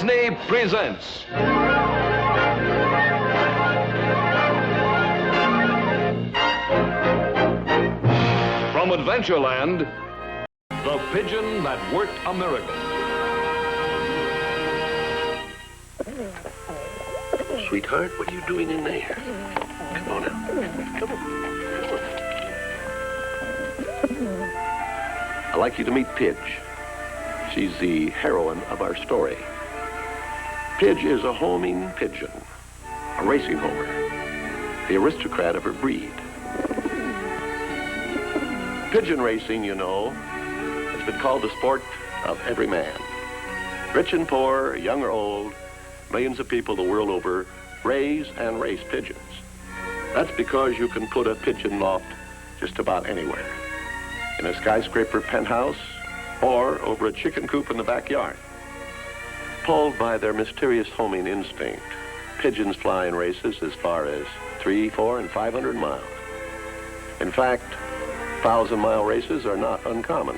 Disney presents from Adventureland, The Pigeon That Worked a Miracle. Sweetheart, what are you doing in there? Come on now. Come on. I'd like you to meet Pidge. She's the heroine of our story. Pidge is a homing pigeon, a racing homer, the aristocrat of her breed. Pigeon racing, you know, has been called the sport of every man. Rich and poor, young or old, millions of people the world over raise and race pigeons. That's because you can put a pigeon loft just about anywhere. In a skyscraper penthouse or over a chicken coop in the backyard. Pulled by their mysterious homing instinct, pigeons fly in races as far as 300, 400, and 500 miles. In fact, 1,000-mile races are not uncommon.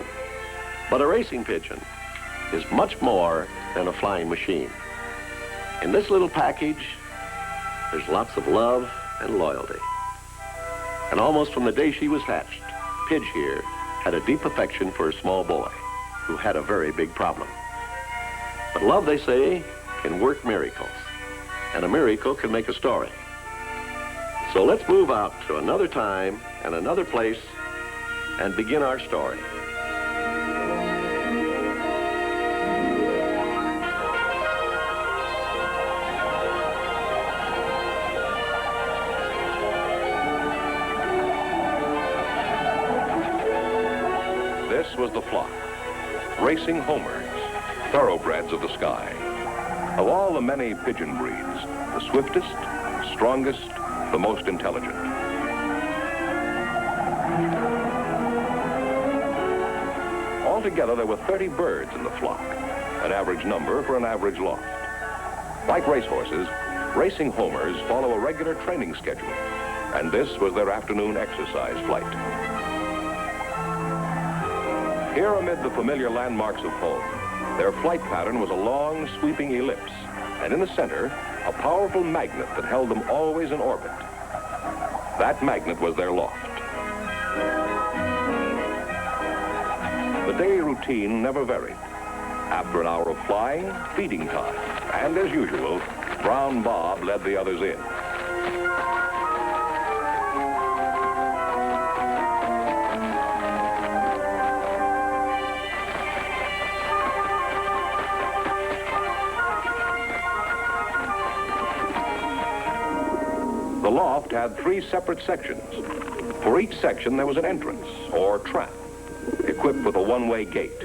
But a racing pigeon is much more than a flying machine. In this little package, there's lots of love and loyalty. And almost from the day she was hatched, Pidge here had a deep affection for a small boy who had a very big problem. But love, they say, can work miracles. And a miracle can make a story. So let's move out to another time and another place and begin our story. This was the flock, racing homers, thoroughbreds of the sky. Of all the many pigeon breeds, the swiftest, strongest, the most intelligent. Altogether, there were 30 birds in the flock, an average number for an average loft. Like racehorses, racing homers follow a regular training schedule, and this was their afternoon exercise flight. Here amid the familiar landmarks of home, their flight pattern was a long, sweeping ellipse, and in the center, a powerful magnet that held them always in orbit. That magnet was their loft. The daily routine never varied. After an hour of flying, feeding time, and as usual, Brown Bob led the others in. The loft had 3 separate sections. For each section, there was an entrance, or trap, equipped with a one-way gate.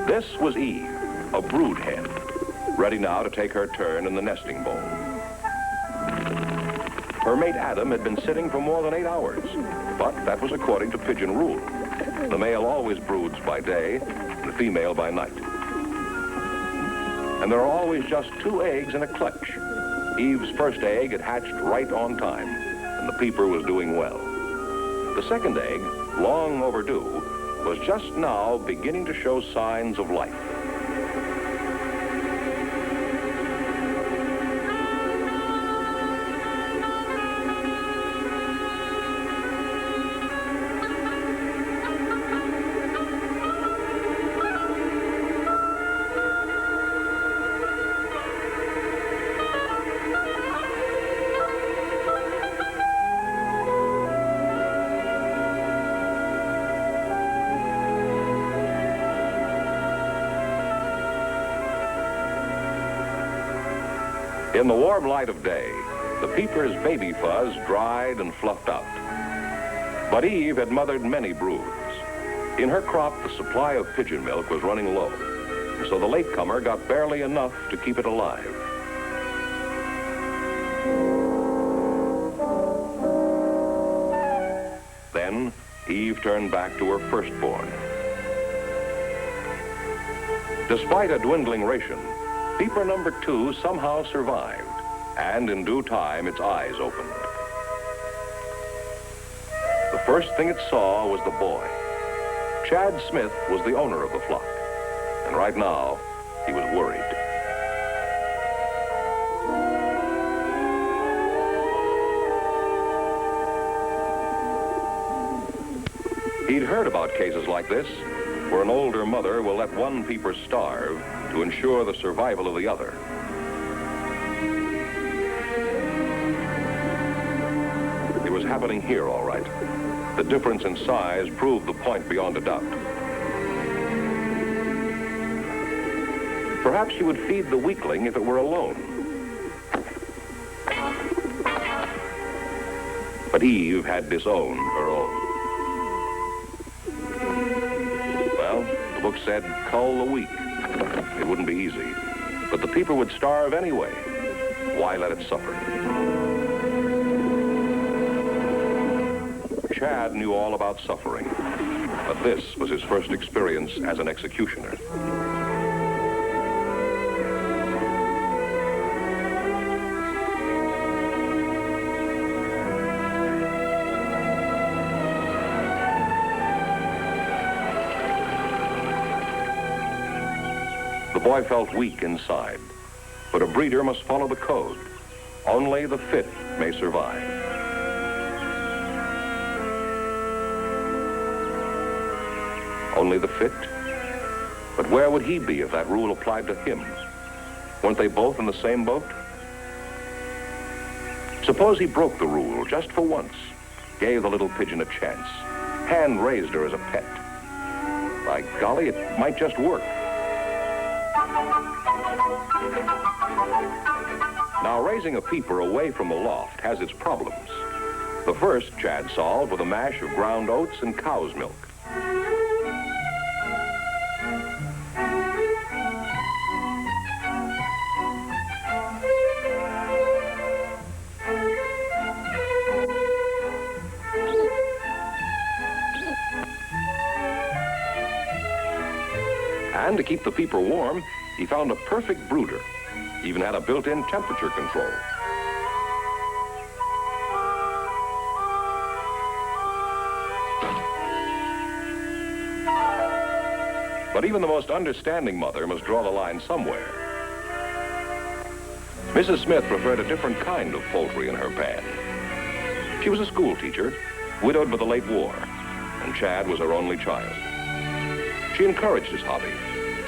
This was Eve, a brood hen, ready now to take her turn in the nesting bowl. Her mate Adam had been sitting for more than 8 hours, but that was according to pigeon rule. The male always broods by day, the female by night. And there are always just 2 eggs in a clutch. Eve's first egg had hatched right on time, and the peeper was doing well. The second egg, long overdue, was just now beginning to show signs of life. In the warm light of day, the peeper's baby fuzz dried and fluffed out. But Eve had mothered many broods. In her crop, the supply of pigeon milk was running low, so the latecomer got barely enough to keep it alive. Then, Eve turned back to her firstborn. Despite a dwindling ration, peeper number 2 somehow survived, and in due time its eyes opened. first thing it saw was the boy. Chad Smith was the owner of the flock, and right now, he was worried. He'd heard about cases like this, where an older mother will let one peeper starve to ensure the survival of the other. It was happening here, all right. The difference in size proved the point beyond a doubt. Perhaps she would feed the weakling if it were alone. But Eve had disowned her own. Well, the book said, cull the weak. It wouldn't be easy, but the peeper would starve anyway. Why let it suffer? Chad knew all about suffering, but this was his first experience as an executioner. The boy felt weak inside, but a breeder must follow the code. Only the fit may survive. Only the fit? But where would he be if that rule applied to him? Weren't they both in the same boat? Suppose he broke the rule just for once, gave the little pigeon a chance, hand-raised her as a pet. By golly, it might just work. Now, raising a peeper away from the loft has its problems. The first Chad solved with a mash of ground oats and cow's milk. And to keep the peeper warm, he found a perfect brooder. Even had a built-in temperature control. But even the most understanding mother must draw the line somewhere. Mrs. Smith preferred a different kind of poultry in her pan. She was a school teacher, widowed by the late war, and Chad was her only child. She encouraged his hobby,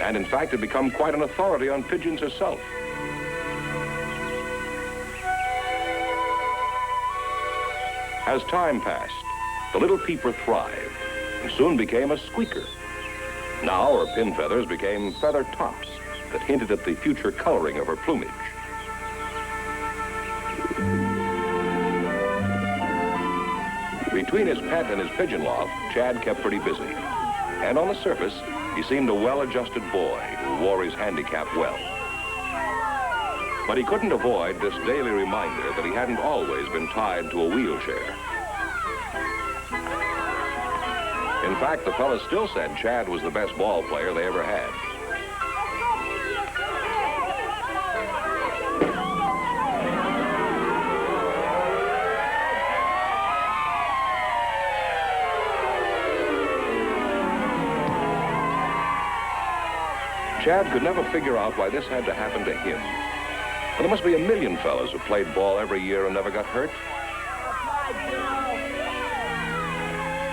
and in fact had become quite an authority on pigeons herself. As time passed, the little peeper thrived and soon became a squeaker. Now her pin feathers became feather tops that hinted at the future coloring of her plumage. Between his pet and his pigeon loft, Chad kept pretty busy. And on the surface, he seemed a well-adjusted boy who wore his handicap well. But he couldn't avoid this daily reminder that he hadn't always been tied to a wheelchair. In fact, the fellas still said Chad was the best ball player they ever had. Chad could never figure out why this had to happen to him. Well, there must be a million fellas who played ball every year and never got hurt.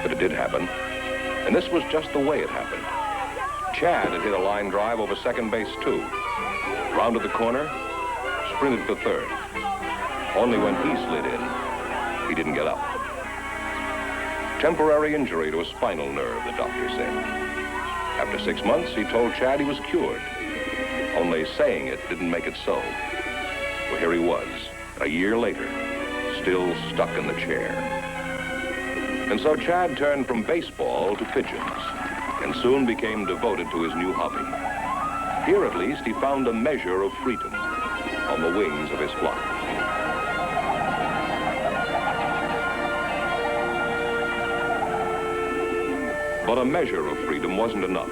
But it did happen, and this was just the way it happened. Chad had hit a line drive over second base, too. Rounded the corner, sprinted for third. Only when he slid in, he didn't get up. Temporary injury to a spinal nerve, the doctor said. After 6 months, he told Chad he was cured. Only saying it didn't make it so. Well, here he was, a year later, still stuck in the chair. And so Chad turned from baseball to pigeons, and soon became devoted to his new hobby. Here, at least, he found a measure of freedom on the wings of his flock. But a measure of freedom wasn't enough.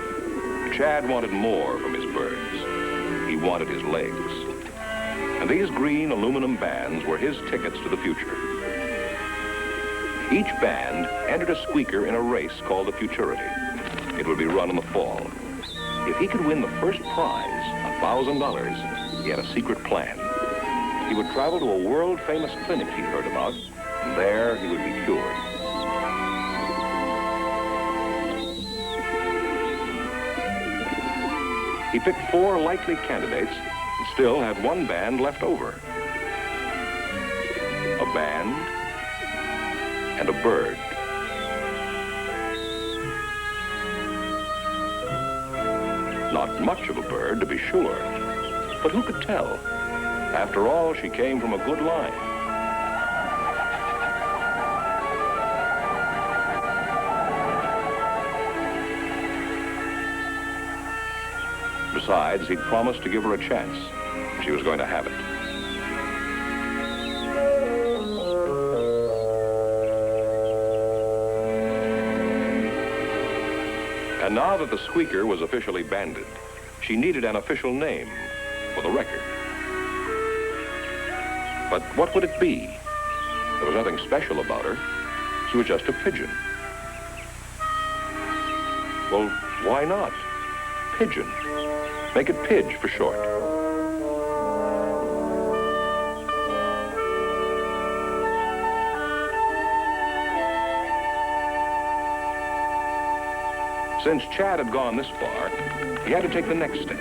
Chad wanted more from his birds. He wanted his legs. And these green aluminum bands were his tickets to the future. Each band entered a squeaker in a race called the Futurity. It would be run in the fall. If he could win the first prize, $1,000, he had a secret plan. He would travel to a world-famous clinic he'd heard about, and there he would be cured. He picked 4 likely candidates and still had one band left over. A band and a bird. Not much of a bird, to be sure, but who could tell? After all, she came from a good line. Besides, he'd promised to give her a chance. She was going to have it. And now that the squeaker was officially banded, she needed an official name for the record. But what would it be? There was nothing special about her. She was just a pigeon. Well, why not? Pigeon. Make it Pidge for short. Since Chad had gone this far, he had to take the next step.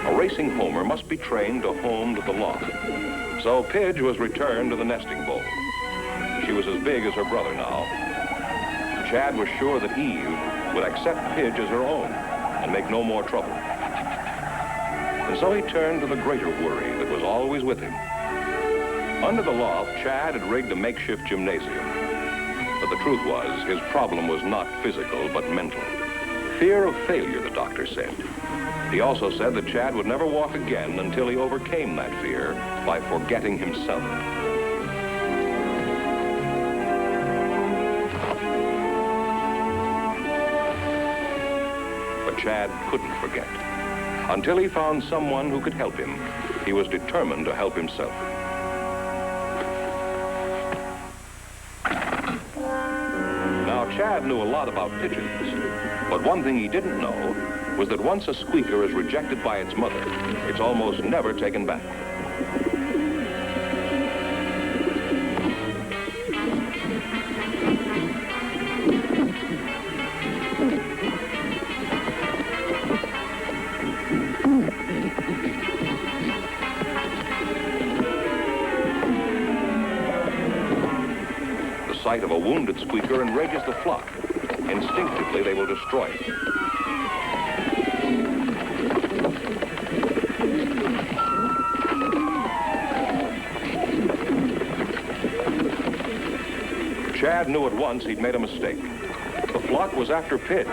A racing homer must be trained to home to the loft. So Pidge was returned to the nesting bowl. She was as big as her brother now. Chad was sure that Eve would accept Pidge as her own and make no more trouble. And so he turned to the greater worry that was always with him. Under the loft, Chad had rigged a makeshift gymnasium. But the truth was, his problem was not physical, but mental. Fear of failure, the doctor said. He also said that Chad would never walk again until he overcame that fear by forgetting himself. But Chad couldn't forget. Until he found someone who could help him, he was determined to help himself. Now, Chad knew a lot about pigeons, but one thing he didn't know was that once a squeaker is rejected by its mother, it's almost never taken back. The sight of a wounded squeaker enrages the flock. Instinctively, they will destroy it. Chad knew at once he'd made a mistake. The flock was after Pidge.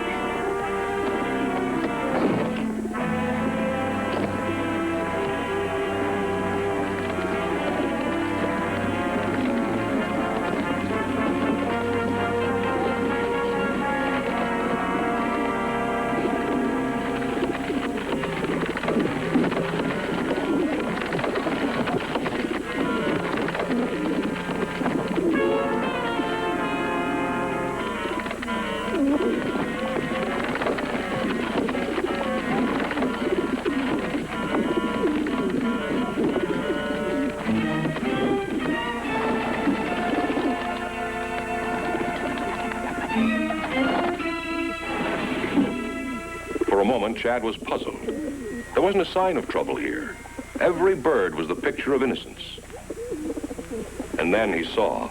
For a moment, Chad was puzzled. There wasn't a sign of trouble here. Every bird was the picture of innocence. And then he saw.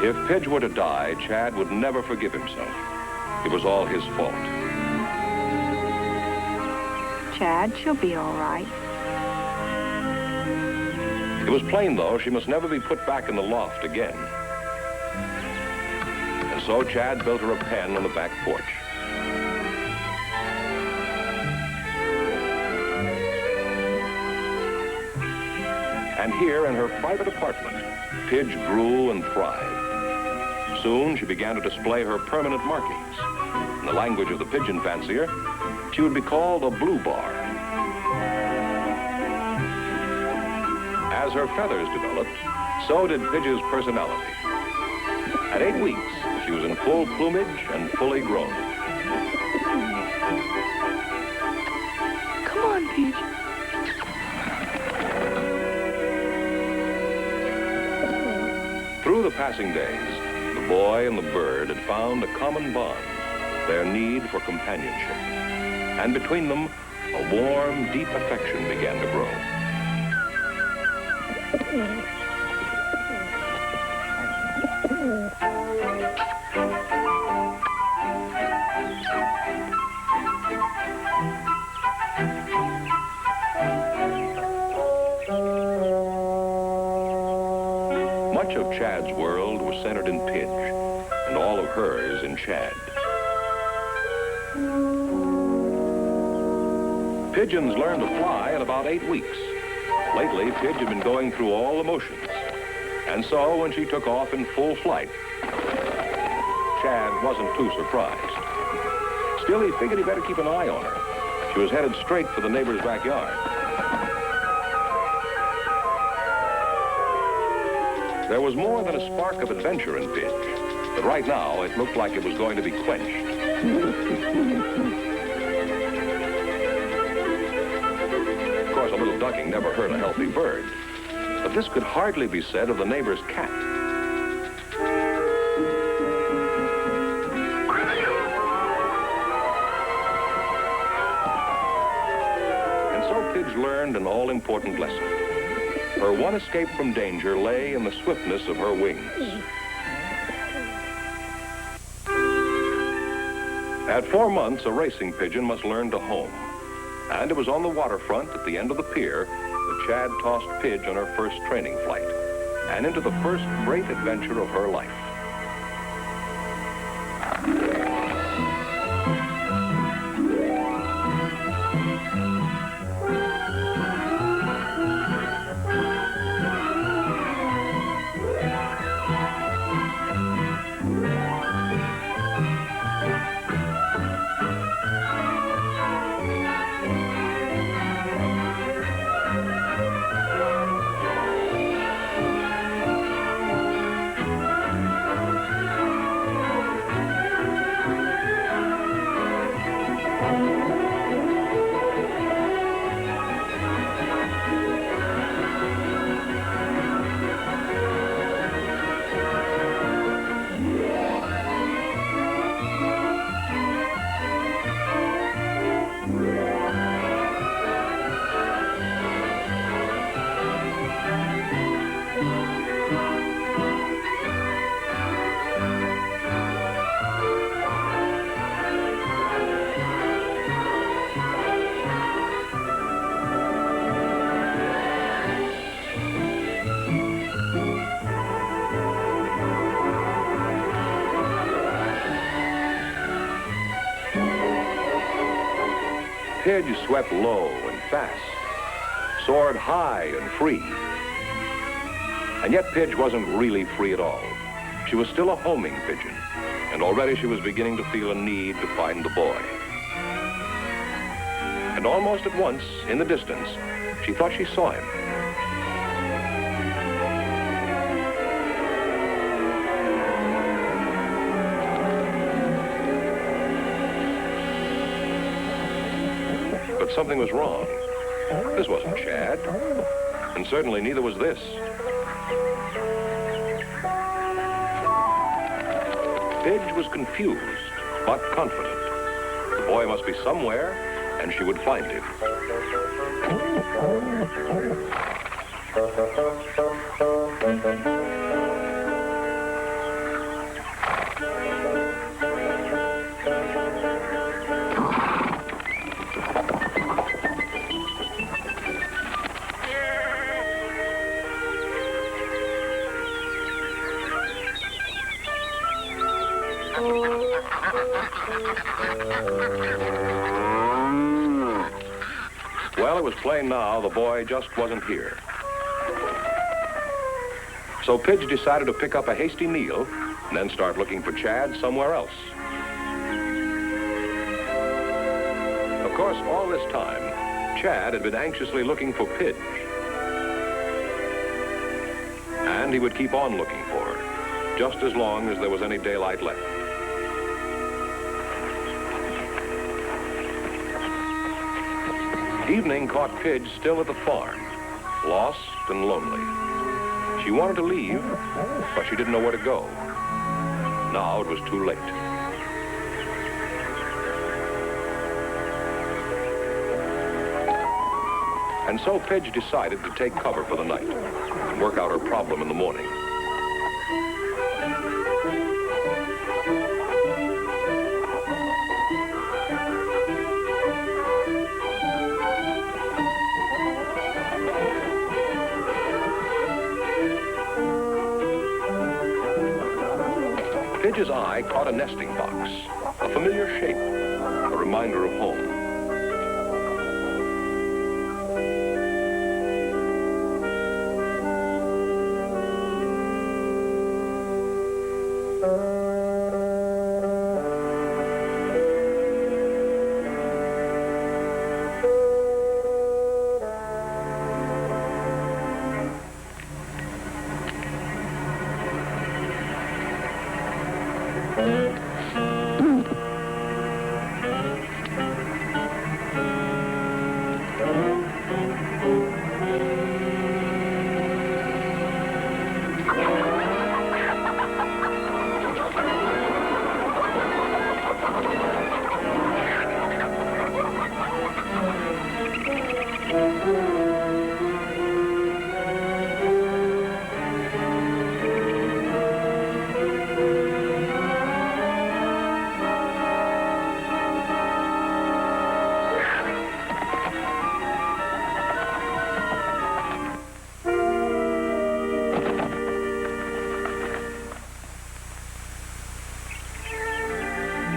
If Pidge were to die, Chad would never forgive himself. It was all his fault. Chad, she'll be all right. It was plain, though, she must never be put back in the loft again. And so Chad built her a pen on the back porch. And here in her private apartment, Pidge grew and thrived. Soon she began to display her permanent markings. In the language of the pigeon fancier, she would be called a blue bar. As her feathers developed, so did Pidge's personality. At 8 weeks, she was in full plumage and fully grown. Come on, Pidge. Through the passing days, the boy and the bird had found a common bond, their need for companionship. And between them, a warm, deep affection began to grow. Much of Chad's world was centered in Pidge, and all of hers in Chad. Pigeons learn to fly at about 8 weeks. Lately, Pidge had been going through all the motions. And so, when she took off in full flight, Chad wasn't too surprised. Still, he figured he better keep an eye on her. She was headed straight for the neighbor's backyard. There was more than a spark of adventure in Pidge, but right now it looked like it was going to be quenched. Of course, a little ducking never hurt a healthy bird, but this could hardly be said of the neighbor's cat. And so Pidge learned an all-important lesson. Her one escape from danger lay in the swiftness of her wings. At 4 months, a racing pigeon must learn to home. And it was on the waterfront at the end of the pier that Chad tossed Pidge on her first training flight and into the first great adventure of her life. Pidge swept low and fast, soared high and free. And yet Pidge wasn't really free at all. She was still a homing pigeon, and already she was beginning to feel a need to find the boy. And almost at once, in the distance, she thought she saw him. But something was wrong. This wasn't Chad, and certainly neither was this. Pidge was confused, but confident. The boy must be somewhere, and she would find him. Well, it was plain now the boy just wasn't here. So Pidge decided to pick up a hasty meal and then start looking for Chad somewhere else. Of course, all this time, Chad had been anxiously looking for Pidge. And he would keep on looking for her, just as long as there was any daylight left. Evening caught Pidge still at the farm, lost and lonely. She wanted to leave, but she didn't know where to go. Now it was too late. And so Pidge decided to take cover for the night and work out her problem in the morning. Pidge's eye caught a nesting box, a familiar shape, a reminder of home.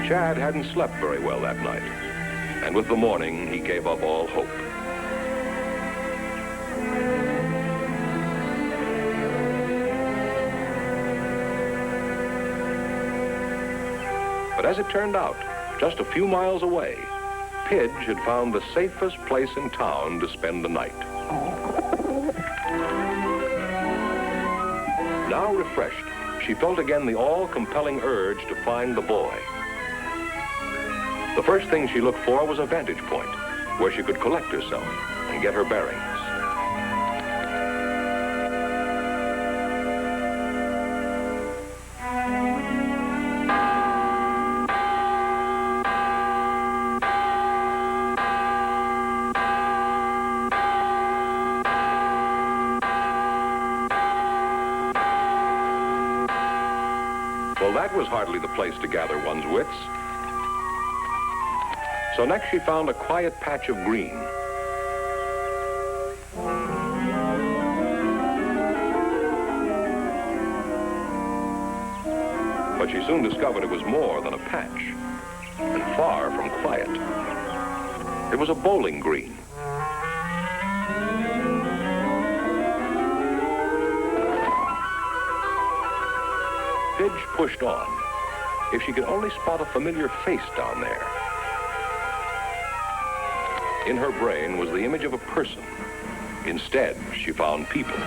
Chad hadn't slept very well that night, and with the morning, he gave up all hope. But as it turned out, just a few miles away, Pidge had found the safest place in town to spend the night. Now refreshed, she felt again the all-compelling urge to find the boy. The first thing she looked for was a vantage point where she could collect herself and get her bearings. Well, that was hardly the place to gather one's wits. So next she found a quiet patch of green. But she soon discovered it was more than a patch, and far from quiet. It was a bowling green. Pidge pushed on. If she could only spot a familiar face down there. In her brain was the image of a person. Instead, she found people.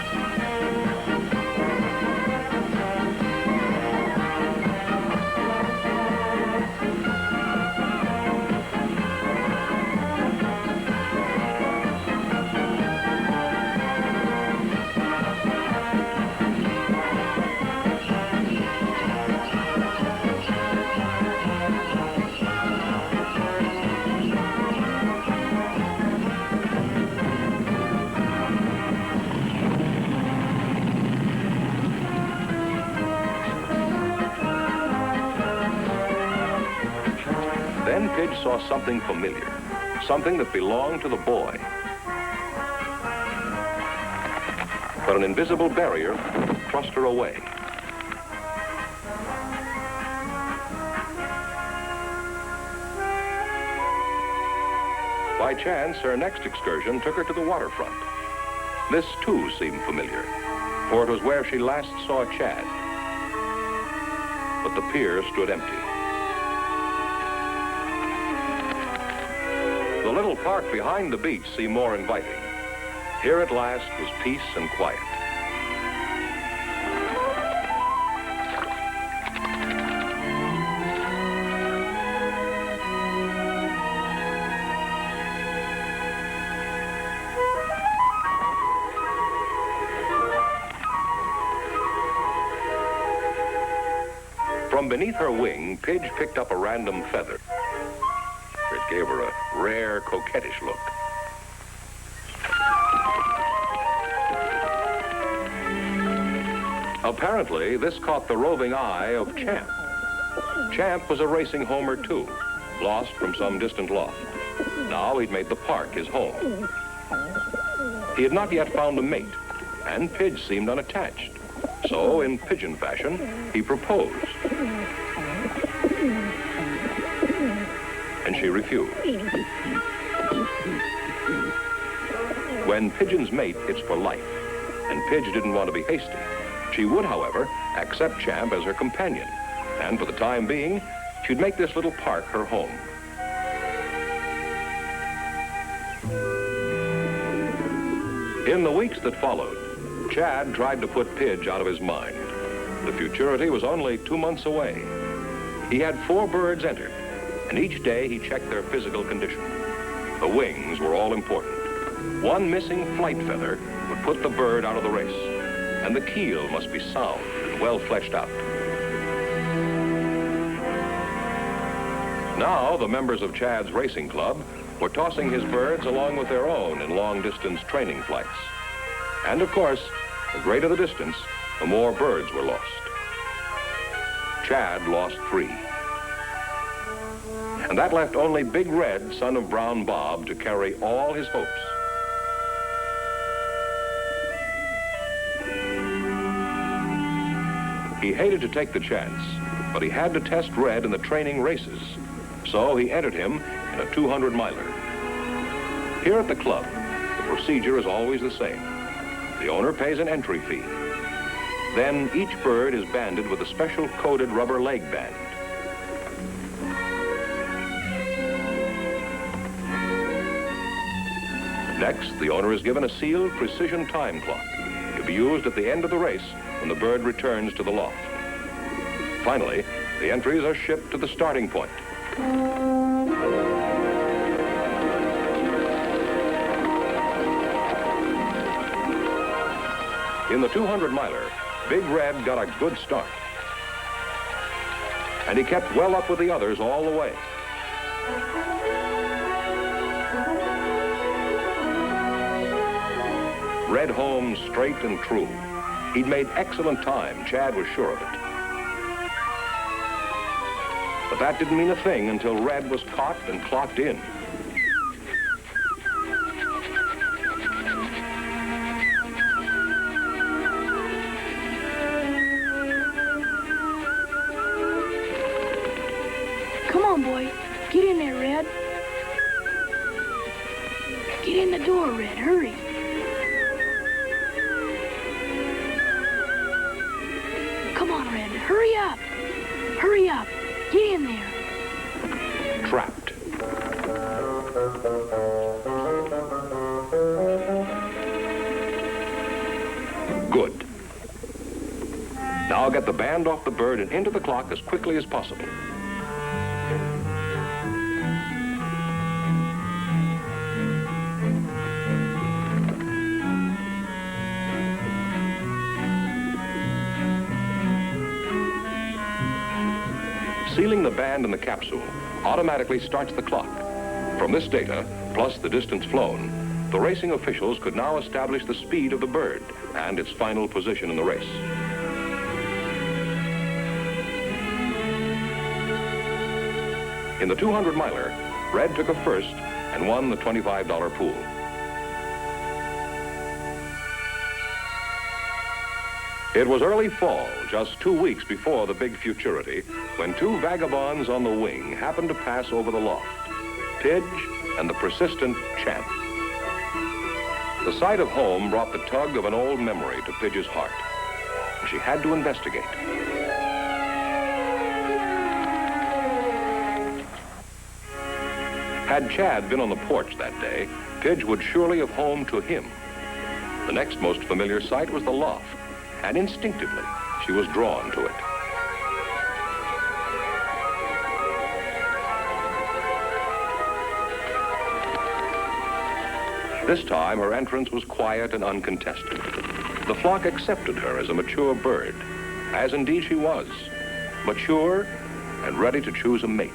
Then Pidge saw something familiar, something that belonged to the boy. But an invisible barrier thrust her away. By chance, her next excursion took her to the waterfront. This, too, seemed familiar. for it was where she last saw Chad. But the pier stood empty. The little park behind the beach seemed more inviting. Here at last was peace and quiet. From beneath her wing, Pidge picked up a random feather. It gave her a rare, coquettish look. Apparently, this caught the roving eye of Champ. Champ was a racing homer, too, lost from some distant loft. Now he'd made the park his home. He had not yet found a mate, and Pidge seemed unattached. So, in pigeon fashion, he proposed. And she refused. When pigeons mate, it's for life, and Pidge didn't want to be hasty. She would, however, accept Champ as her companion, and for the time being, she'd make this little park her home. In the weeks that followed, Chad tried to put Pidge out of his mind. The futurity was only 2 months away. He had 4 birds entered, and each day he checked their physical condition. The wings were all important. One missing flight feather would put the bird out of the race, and the keel must be sound and well fleshed out. Now, the members of Chad's racing club were tossing his birds along with their own in long-distance training flights. And of course, the greater the distance, the more birds were lost. Chad lost 3. And that left only Big Red, son of Brown Bob, to carry all his hopes. He hated to take the chance, but he had to test Red in the training races. So he entered him in a 200-miler. Here at the club, the procedure is always the same. The owner pays an entry fee. Then each bird is banded with a special coated rubber leg band. Next, the owner is given a sealed precision time clock to be used at the end of the race when the bird returns to the loft. Finally, the entries are shipped to the starting point. In the 200-miler, Big Red got a good start. And he kept well up with the others all the way. Red home straight and true. He'd made excellent time, Chad was sure of it. But that didn't mean a thing until Red was caught and clocked in. Come on, boy. Get in there, Red. Get in the door, Red. Hurry. Come on, Red. Hurry up. Hurry up. Get in there. Trapped. Good. Now get the band off the bird and into the clock as quickly as possible. Sealing the band in the capsule automatically starts the clock. From this data, plus the distance flown, the racing officials could now establish the speed of the bird and its final position in the race. In the 200-miler, Red took a first and won the $25 pool. It was early fall, just 2 weeks before the big futurity, when 2 vagabonds on the wing happened to pass over the loft, Pidge and the persistent Champ. The sight of home brought the tug of an old memory to Pidge's heart, and she had to investigate. Had Chad been on the porch that day, Pidge would surely have homed to him. The next most familiar sight was the loft, and instinctively, she was drawn to it. This time, her entrance was quiet and uncontested. The flock accepted her as a mature bird, as indeed she was, mature and ready to choose a mate.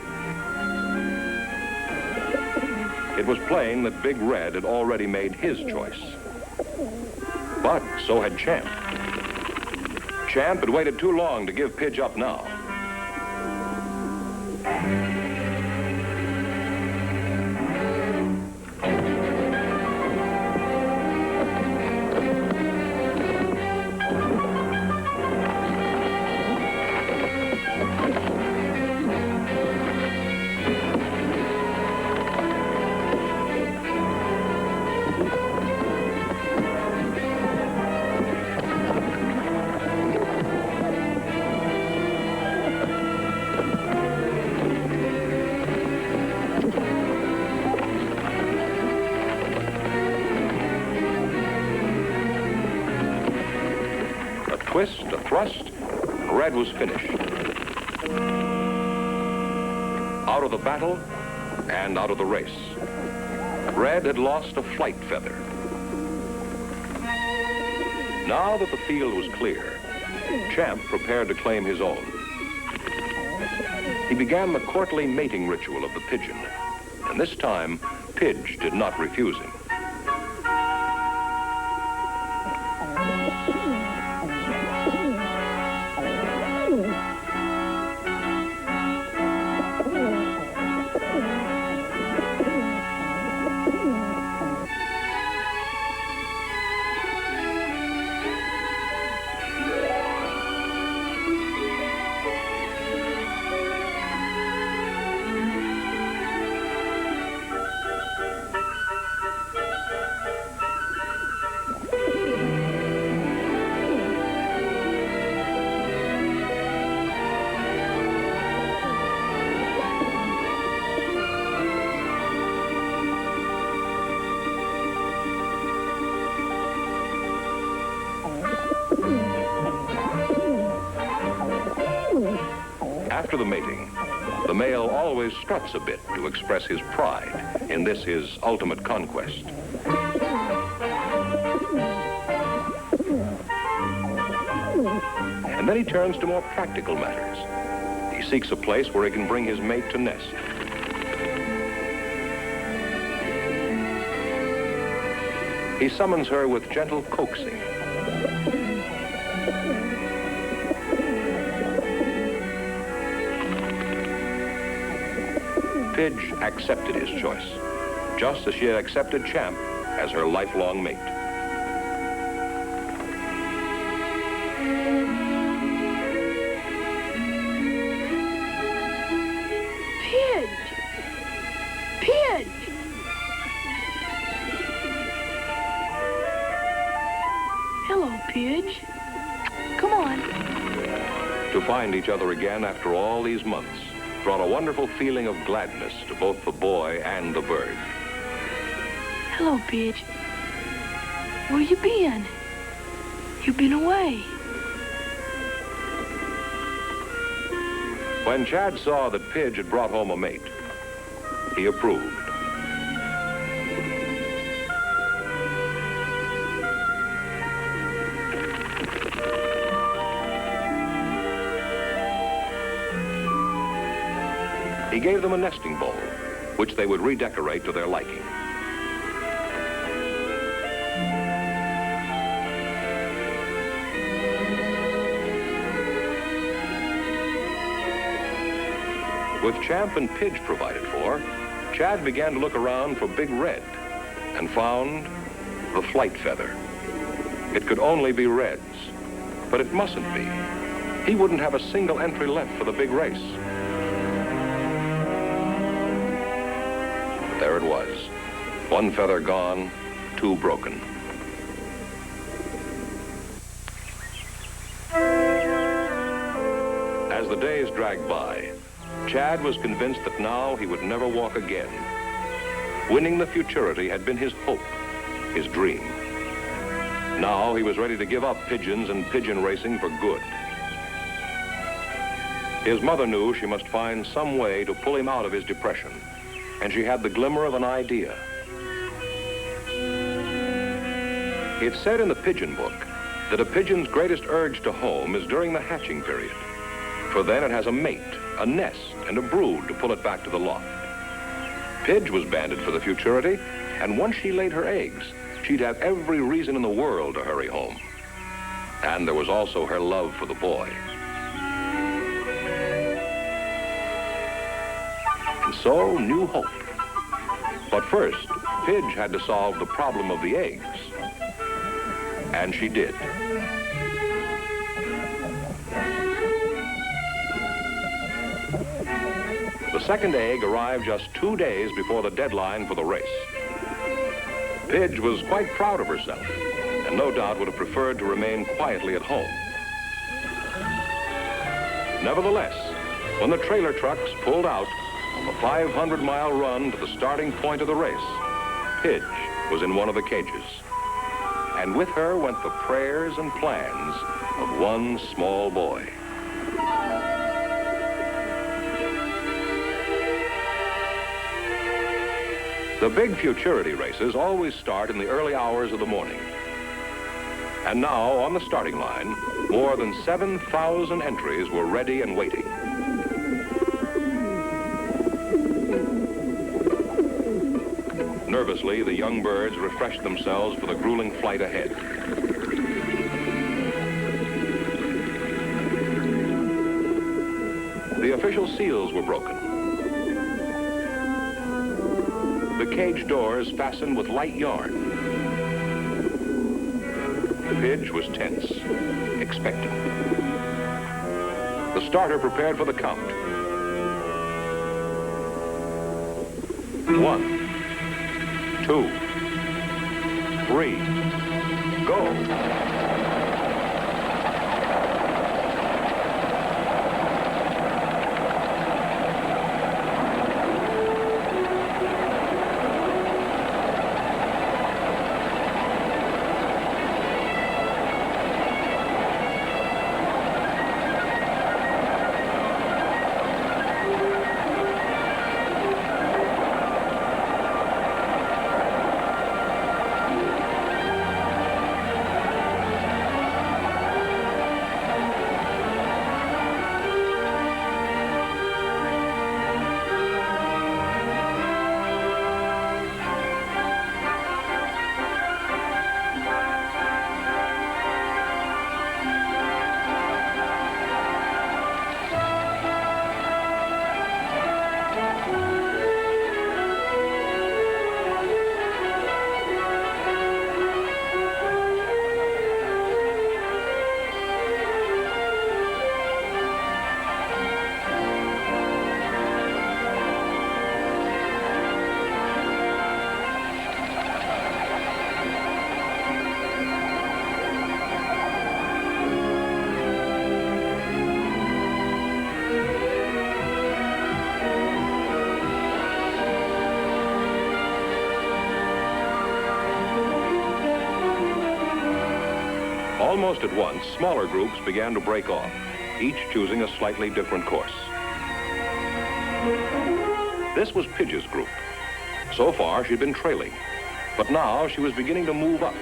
It was plain that Big Red had already made his choice. But so had Champ. Champ had waited too long to give Pidge up now. Twist, a thrust, and Red was finished. Out of the battle and out of the race. Red had lost a flight feather. Now that the field was clear, Champ prepared to claim his own. He began the courtly mating ritual of the pigeon, and this time, Pidge did not refuse him. After the mating, the male always struts a bit to express his pride in this his ultimate conquest. And then he turns to more practical matters. He seeks a place where he can bring his mate to nest. He summons her with gentle coaxing. Pidge accepted his choice, just as she had accepted Champ as her lifelong mate. Pidge! Pidge! Hello, Pidge. Come on. To find each other again after all these months brought a wonderful feeling of gladness to both the boy and the bird. Hello, Pidge. Where you been? You've been away. When Chad saw that Pidge had brought home a mate, he approved. He gave them a nesting bowl, which they would redecorate to their liking. With Champ and Pidge provided for, Chad began to look around for Big Red and found the flight feather. It could only be Red's, but it mustn't be. He wouldn't have a single entry left for the big race. There it was. One feather gone, two broken. days dragged by, Chad was convinced that now he would never walk again. Winning the futurity had been his hope, his dream. Now he was ready to give up pigeons and pigeon racing for good. His mother knew she must find some way to pull him out of his depression, and she had the glimmer of an idea. It's said in the pigeon book that a pigeon's greatest urge to home is during the hatching period, for then it has a mate, a nest, and a brood to pull it back to the loft. Pidge was banded for the futurity, and once she laid her eggs, she'd have every reason in the world to hurry home. And there was also her love for the boy. And so, new hope. But first, Pidge had to solve the problem of the eggs. And she did. The second egg arrived just 2 days before the deadline for the race. Pidge was quite proud of herself, and no doubt would have preferred to remain quietly at home. Nevertheless, when the trailer trucks pulled out a 500-mile run to the starting point of the race, Pidge was in one of the cages. And with her went the prayers and plans of one small boy. The big futurity races always start in the early hours of the morning. And now, on the starting line, more than 7,000 entries were ready and waiting. Nervously, the young birds refreshed themselves for the grueling flight ahead. The official seals were broken. The cage doors fastened with light yarn. Pidge was tense, expectant. The starter prepared for the count. 1, 2, 3, go. Almost at once, smaller groups began to break off, each choosing a slightly different course. This was Pidge's group. So far, she'd been trailing, but now she was beginning to move up.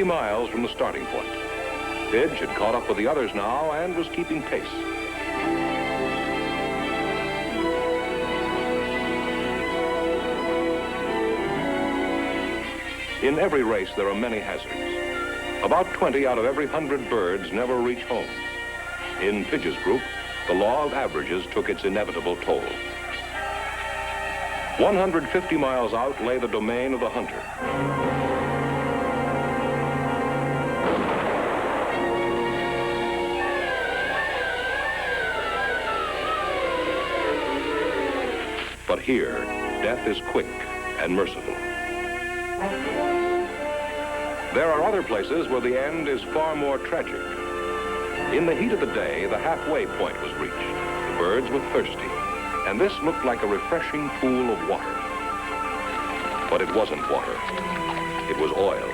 Miles from the starting point. Pidge had caught up with the others now and was keeping pace. In every race, there are many hazards. About 20 out of every 100 birds never reach home. In Pidge's group, the law of averages took its inevitable toll. 150 miles out lay the domain of the hunter. But here, death is quick and merciful. There are other places where the end is far more tragic. In the heat of the day, the halfway point was reached. The birds were thirsty, and this looked like a refreshing pool of water. But it wasn't water. It was oil.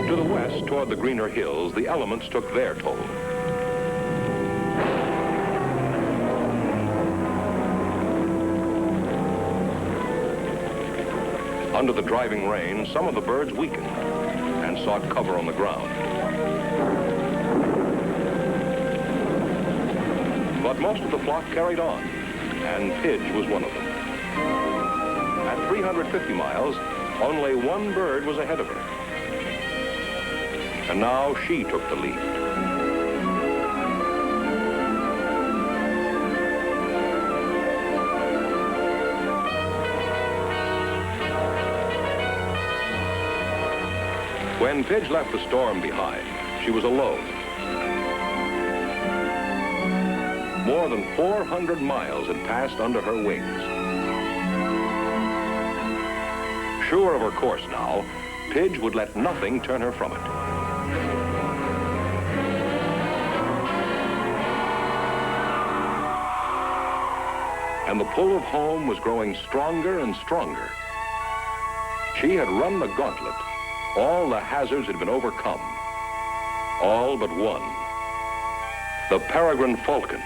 To the west, toward the greener hills, the elements took their toll. Under the driving rain, some of the birds weakened and sought cover on the ground. But most of the flock carried on, and Pidge was one of them. At 350 miles, only one bird was ahead of her. And now she took the lead. When Pidge left the storm behind, she was alone. More than 400 miles had passed under her wings. Sure of her course now, Pidge would let nothing turn her from it. And the pull of home was growing stronger and stronger. She had run the gauntlet. All the hazards had been overcome. All but one. The peregrine falcon.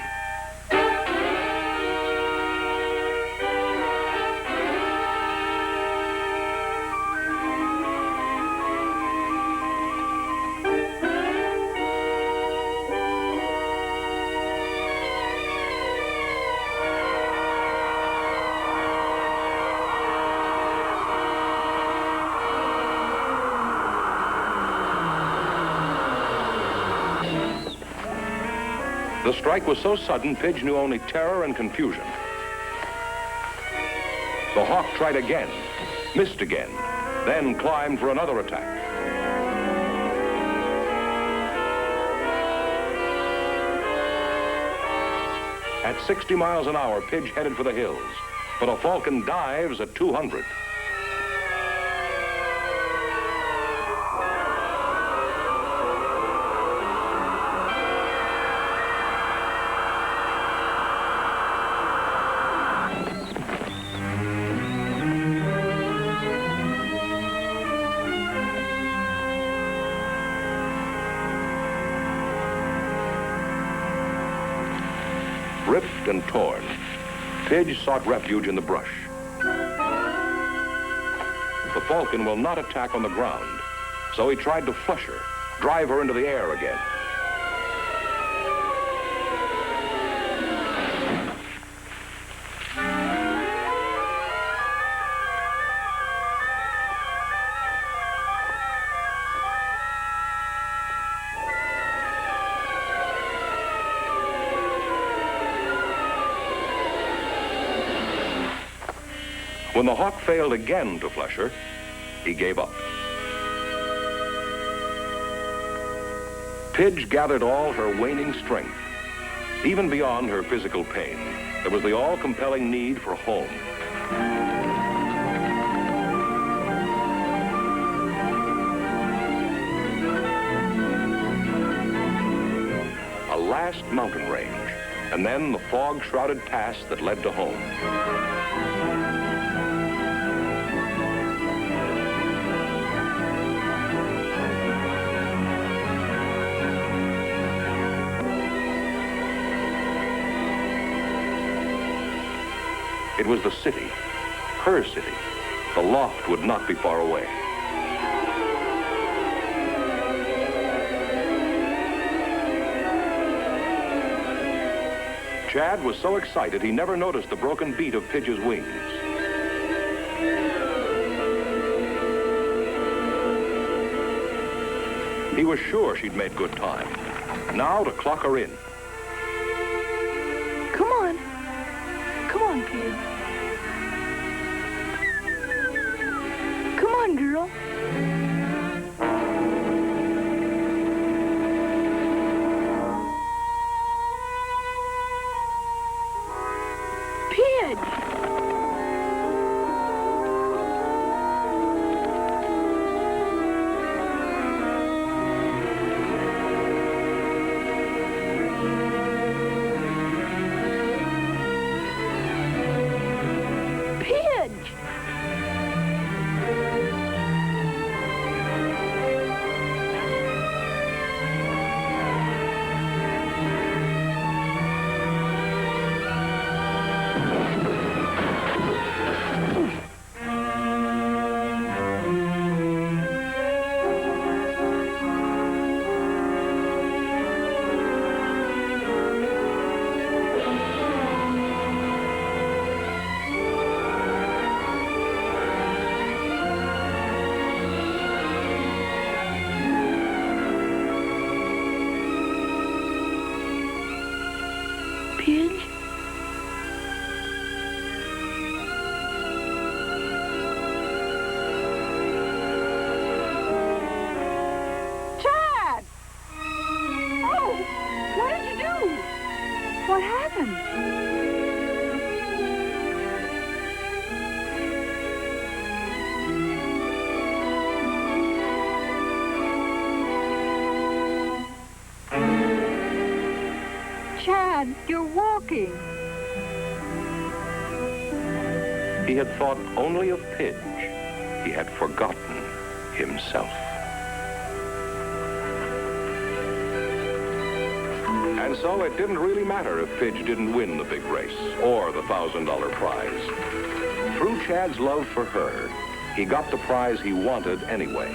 The strike was so sudden, Pidge knew only terror and confusion. The hawk tried again, missed again, then climbed for another attack. At 60 miles an hour, Pidge headed for the hills, but a falcon dives at 200. Ripped and torn, Pidge sought refuge in the brush. The falcon will not attack on the ground, so he tried to flush her, drive her into the air again. When the hawk failed again to flush her, he gave up. Pidge gathered all her waning strength. Even beyond her physical pain, there was the all-compelling need for home. A last mountain range, and then the fog-shrouded pass that led to home. It was the city, her city. The loft would not be far away. Chad was so excited he never noticed the broken beat of Pidge's wings. He was sure she'd made good time. Now to clock her in. Come on. Come on, kid. Come on, girl. Pidge! Pidge! Pidge? Chad! Oh, what did you do? What happened? Chad, you're walking. He had thought only of Pidge. He had forgotten himself. And so it didn't really matter if Pidge didn't win the big race or the $1,000 prize. Through Chad's love for her, he got the prize he wanted anyway.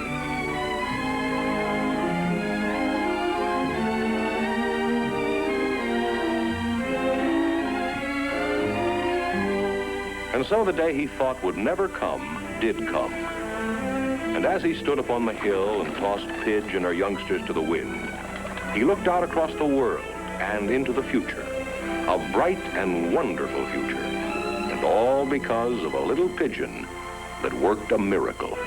And so the day he thought would never come did come. And as he stood upon the hill and tossed Pidge and her youngsters to the wind, he looked out across the world and into the future, a bright and wonderful future, and all because of a little pigeon that worked a miracle.